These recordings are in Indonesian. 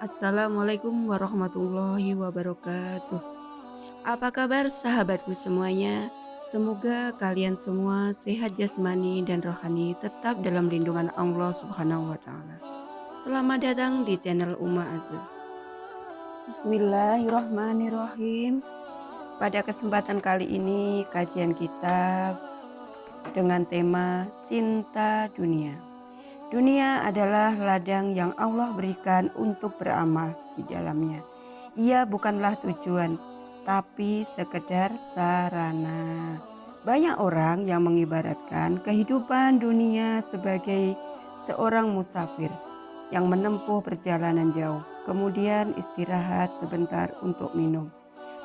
Assalamualaikum warahmatullahi wabarakatuh. Apa kabar sahabatku semuanya? Semoga kalian semua sehat jasmani dan rohani tetap dalam lindungan Allah Subhanahu wa taala. Selamat datang di channel Uma Azul. Bismillahirrahmanirrahim. Pada kesempatan kali ini kajian kita dengan tema cinta dunia. Dunia adalah ladang yang Allah berikan untuk beramal di dalamnya. Ia bukanlah tujuan, tapi sekedar sarana. Banyak orang yang mengibaratkan kehidupan dunia sebagai seorang musafir yang menempuh perjalanan jauh, kemudian istirahat sebentar untuk minum.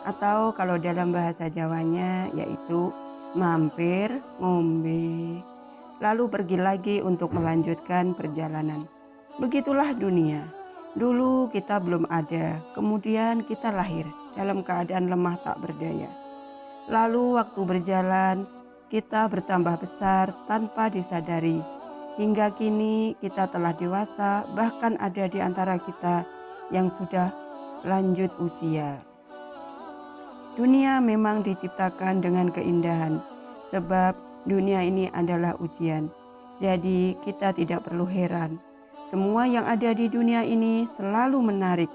Atau kalau dalam bahasa Jawanya yaitu mampir ngombe, lalu pergi lagi untuk melanjutkan perjalanan. Begitulah dunia. Dulu kita belum ada, kemudian kita lahir dalam keadaan lemah tak berdaya. Lalu waktu berjalan, kita bertambah besar tanpa disadari. Hingga kini kita telah dewasa, bahkan ada di antara kita yang sudah lanjut usia. Dunia memang diciptakan dengan keindahan, sebab dunia ini adalah ujian. Jadi kita tidak perlu heran. Semua yang ada di dunia ini selalu menarik,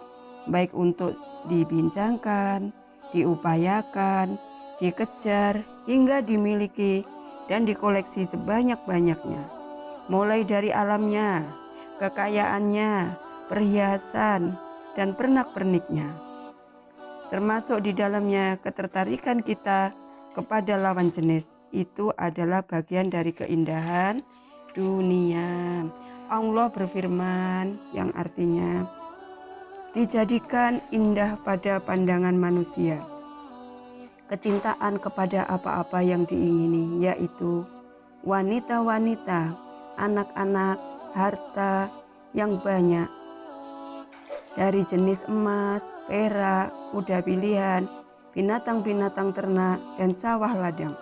baik untuk dibincangkan, diupayakan, dikejar, hingga dimiliki dan dikoleksi sebanyak-banyaknya. Mulai dari alamnya, kekayaannya, perhiasan, dan pernak-perniknya. Termasuk di dalamnya ketertarikan kita kepada lawan jenis. Itu adalah bagian dari keindahan dunia. Allah berfirman yang artinya dijadikan indah pada pandangan manusia kecintaan kepada apa-apa yang diingini, yaitu wanita-wanita, anak-anak, harta yang banyak dari jenis emas, perak, kuda pilihan, binatang-binatang ternak, dan sawah ladang.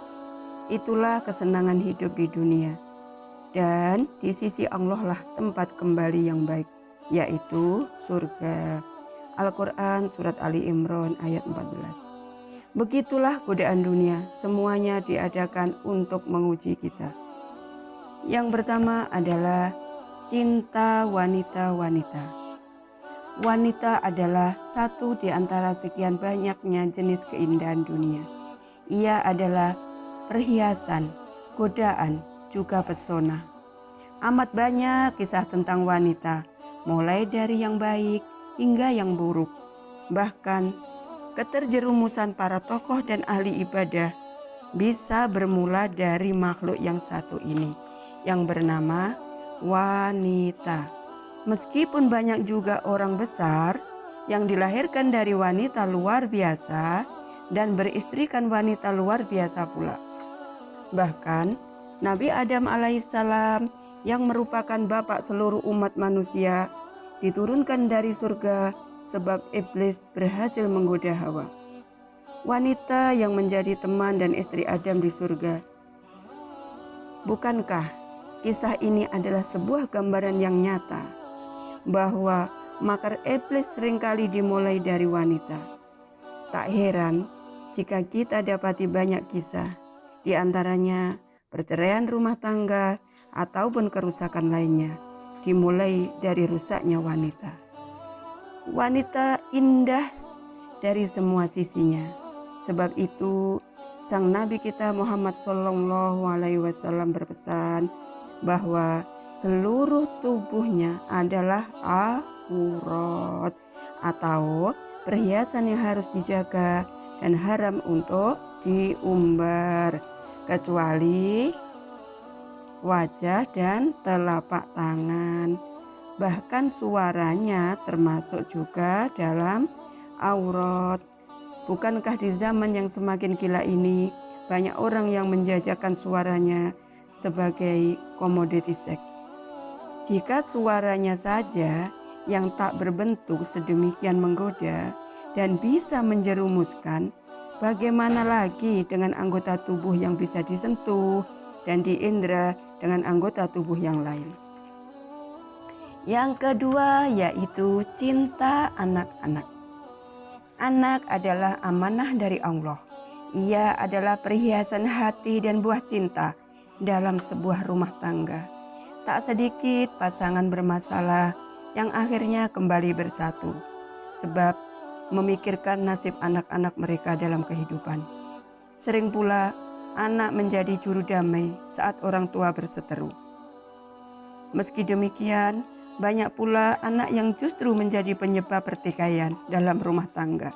Itulah kesenangan hidup di dunia. Dan di sisi Allah lah tempat kembali yang baik, yaitu surga. Al-Quran Surat Ali Imran ayat 14. Begitulah godaan dunia, semuanya diadakan untuk menguji kita. Yang pertama adalah cinta wanita-wanita. Wanita adalah satu di antara sekian banyaknya jenis keindahan dunia. Ia adalah perhiasan, godaan, juga pesona. Amat banyak kisah tentang wanita, mulai dari yang baik hingga yang buruk. Bahkan keterjerumusan para tokoh dan ahli ibadah bisa bermula dari makhluk yang satu ini, yang bernama wanita. Meskipun banyak juga orang besar yang dilahirkan dari wanita luar biasa dan beristrikan wanita luar biasa pula. Bahkan Nabi Adam alaihissalam yang merupakan bapak seluruh umat manusia diturunkan dari surga sebab iblis berhasil menggoda Hawa. Wanita yang menjadi teman dan istri Adam di surga. Bukankah kisah ini adalah sebuah gambaran yang nyata bahwa makar iblis seringkali dimulai dari wanita? Tak heran jika kita dapati banyak kisah, di antaranya perceraian rumah tangga ataupun kerusakan lainnya, dimulai dari rusaknya wanita. Wanita indah dari semua sisinya. Sebab itu sang Nabi kita Muhammad SAW berpesan bahwa seluruh tubuhnya adalah aurat atau perhiasan yang harus dijaga dan haram untuk diumbar, kecuali wajah dan telapak tangan. Bahkan suaranya termasuk juga dalam aurat. Bukankah di zaman yang semakin gila ini banyak orang yang menjajakan suaranya sebagai komoditi seks? Jika suaranya saja yang tak berbentuk sedemikian menggoda dan bisa menjerumuskan, bagaimana lagi dengan anggota tubuh yang bisa disentuh dan diindra dengan anggota tubuh yang lain? Yang kedua yaitu cinta anak-anak. Anak adalah amanah dari Allah. Ia adalah perhiasan hati dan buah cinta dalam sebuah rumah tangga. Tak sedikit pasangan bermasalah yang akhirnya kembali bersatu, sebab memikirkan nasib anak-anak mereka dalam kehidupan. Sering pula anak menjadi juru damai saat orang tua berseteru. Meski demikian, banyak pula anak yang justru menjadi penyebab pertikaian dalam rumah tangga.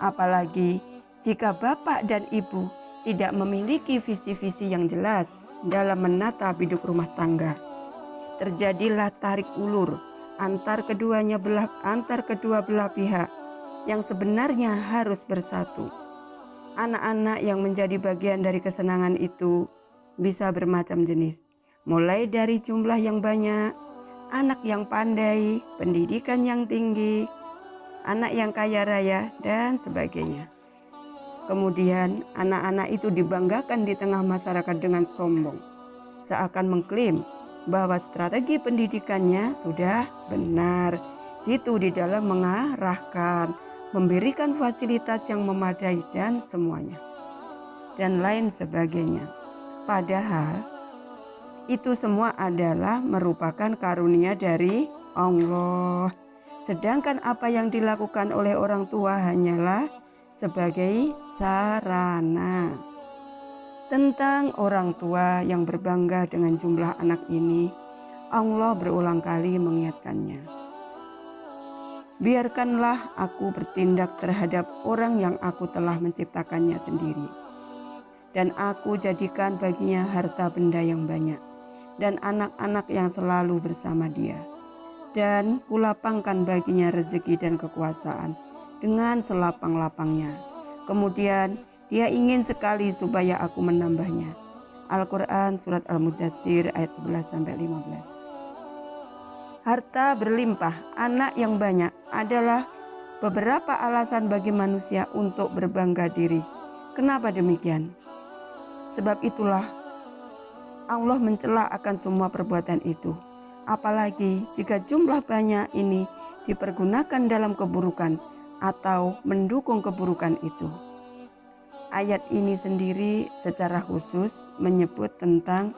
Apalagi jika bapak dan ibu tidak memiliki visi-visi yang jelas dalam menata biduk rumah tangga. Terjadilah tarik ulur antar kedua belah pihak yang sebenarnya harus bersatu. Anak-anak yang menjadi bagian dari kesenangan itu bisa bermacam jenis, mulai dari jumlah yang banyak, anak yang pandai, pendidikan yang tinggi, anak yang kaya raya, dan sebagainya. Kemudian anak-anak itu dibanggakan di tengah masyarakat dengan sombong, seakan mengklaim bahwa strategi pendidikannya sudah benar, jitu di dalam mengarahkan, memberikan fasilitas yang memadai dan semuanya, dan lain sebagainya. Padahal itu semua adalah merupakan karunia dari Allah. Sedangkan apa yang dilakukan oleh orang tua hanyalah sebagai sarana. Tentang orang tua yang berbangga dengan jumlah anak ini, Allah berulang kali mengingatkannya. Biarkanlah aku bertindak terhadap orang yang aku telah menciptakannya sendiri. Dan aku jadikan baginya harta benda yang banyak dan anak-anak yang selalu bersama dia. Dan kulapangkan baginya rezeki dan kekuasaan dengan selapang-lapangnya. Kemudian dia ingin sekali supaya aku menambahnya. Al-Quran Surat Al-Mudathir ayat 11-15. Harta berlimpah, anak yang banyak adalah beberapa alasan bagi manusia untuk berbangga diri. Kenapa demikian? Sebab itulah Allah mencela akan semua perbuatan itu. Apalagi jika jumlah banyak ini dipergunakan dalam keburukan atau mendukung keburukan itu. Ayat ini sendiri secara khusus menyebut tentang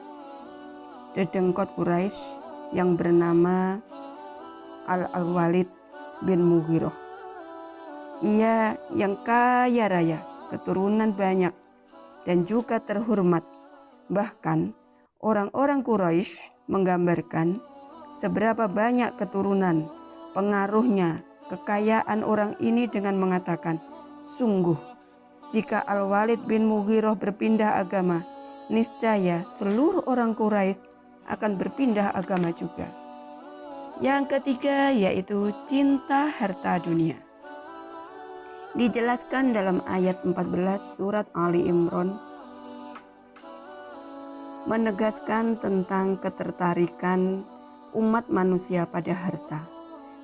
dedengkot Quraisy yang bernama Al-Walid bin Mughirah. Ia yang kaya raya, keturunan banyak, dan juga terhormat. Bahkan orang-orang Quraisy menggambarkan seberapa banyak keturunan, pengaruhnya, kekayaan orang ini dengan mengatakan, sungguh jika Al-Walid bin Mughirah berpindah agama, niscaya seluruh orang Quraisy akan berpindah agama juga. Yang ketiga yaitu cinta harta dunia. Dijelaskan dalam ayat 14 surat Ali Imran, menegaskan tentang ketertarikan umat manusia pada harta,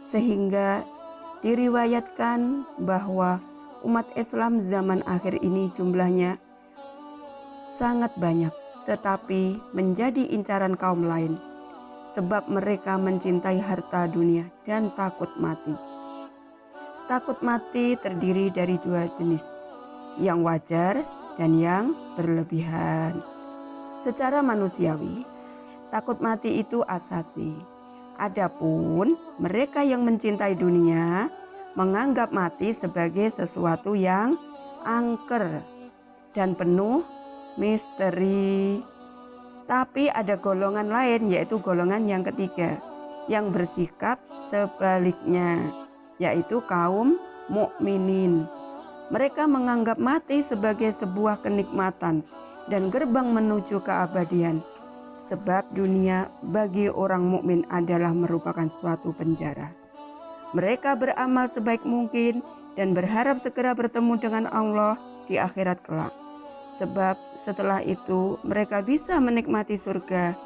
sehingga diriwayatkan bahwa umat Islam zaman akhir ini jumlahnya sangat banyak, tetapi menjadi incaran kaum lain, sebab mereka mencintai harta dunia dan takut mati. Takut mati terdiri dari dua jenis, yang wajar dan yang berlebihan. Secara manusiawi, takut mati itu asasi. Adapun mereka yang mencintai dunia menganggap mati sebagai sesuatu yang angker dan penuh misteri. Tapi ada golongan lain, yaitu golongan yang ketiga, yang bersikap sebaliknya, yaitu kaum mukminin. Mereka menganggap mati sebagai sebuah kenikmatan dan gerbang menuju keabadian. Sebab dunia bagi orang mukmin adalah merupakan suatu penjara. Mereka beramal sebaik mungkin dan berharap segera bertemu dengan Allah di akhirat kelak. Sebab setelah itu mereka bisa menikmati surga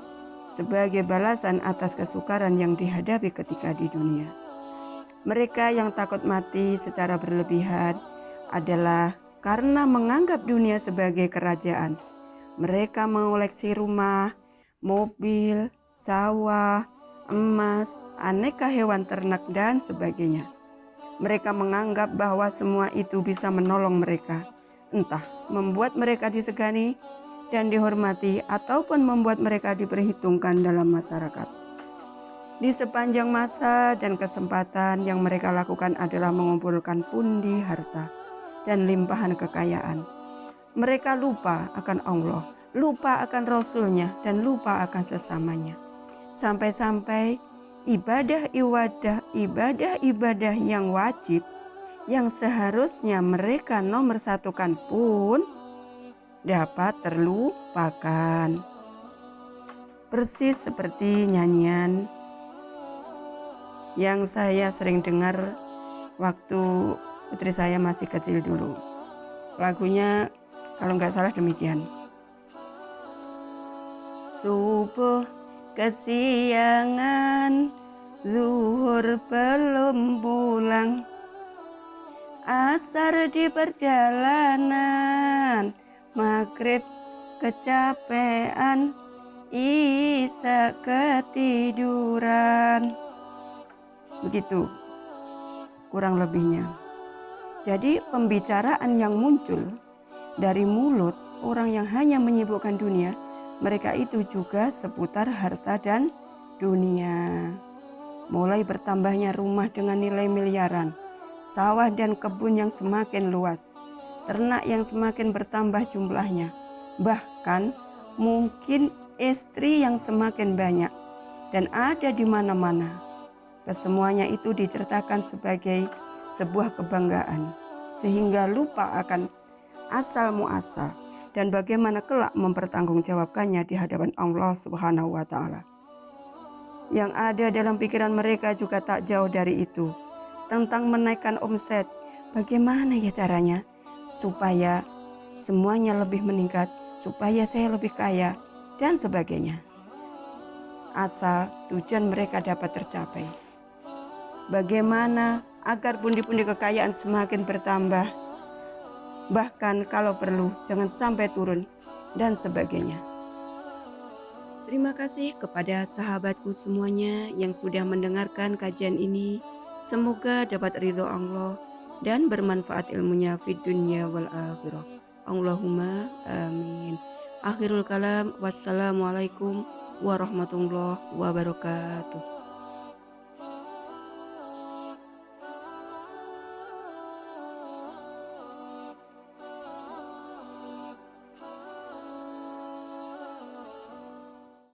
sebagai balasan atas kesukaran yang dihadapi ketika di dunia. Mereka yang takut mati secara berlebihan adalah karena menganggap dunia sebagai kerajaan. Mereka mengoleksi rumah, mobil, sawah, emas, aneka hewan ternak, dan sebagainya. Mereka menganggap bahwa semua itu bisa menolong mereka, entah membuat mereka disegani dan dihormati ataupun membuat mereka diperhitungkan dalam masyarakat. Di sepanjang masa dan kesempatan yang mereka lakukan adalah mengumpulkan pundi harta dan limpahan kekayaan. Mereka lupa akan Allah, lupa akan Rasul-Nya, dan lupa akan sesamanya. Sampai-sampai ibadah-ibadah yang wajib, yang seharusnya mereka nomor satukan pun dapat terlupakan. Persis seperti nyanyian yang saya sering dengar waktu putri saya masih kecil dulu. Lagunya kalau nggak salah demikian. Subuh kesiangan, zuhur belum pulang, asar di perjalanan, maghrib kecapean, isya ketiduran. Begitu kurang lebihnya. Jadi pembicaraan yang muncul dari mulut orang yang hanya menyibukkan dunia, mereka itu juga seputar harta dan dunia. Mulai bertambahnya rumah dengan nilai miliaran, sawah dan kebun yang semakin luas, ternak yang semakin bertambah jumlahnya, bahkan mungkin istri yang semakin banyak dan ada di mana-mana. Kesemuanya itu diceritakan sebagai sebuah kebanggaan, sehingga lupa akan asal muasal dan bagaimana kelak mempertanggungjawabkannya di hadapan Allah Subhanahu wa Ta'ala. Yang ada dalam pikiran mereka juga tak jauh dari itu, tentang menaikkan omset. Bagaimana ya caranya supaya semuanya lebih meningkat, supaya saya lebih kaya, dan sebagainya. Asal tujuan mereka dapat tercapai. Bagaimana agar pundi-pundi kekayaan semakin bertambah, bahkan kalau perlu jangan sampai turun, dan sebagainya. Terima kasih kepada sahabatku semuanya yang sudah mendengarkan kajian ini. Semoga dapat ridho Allah dan bermanfaat ilmunya fid dunya wal akhirah. Allahumma amin. Akhirul kalam, wassalamualaikum warahmatullahi wabarakatuh.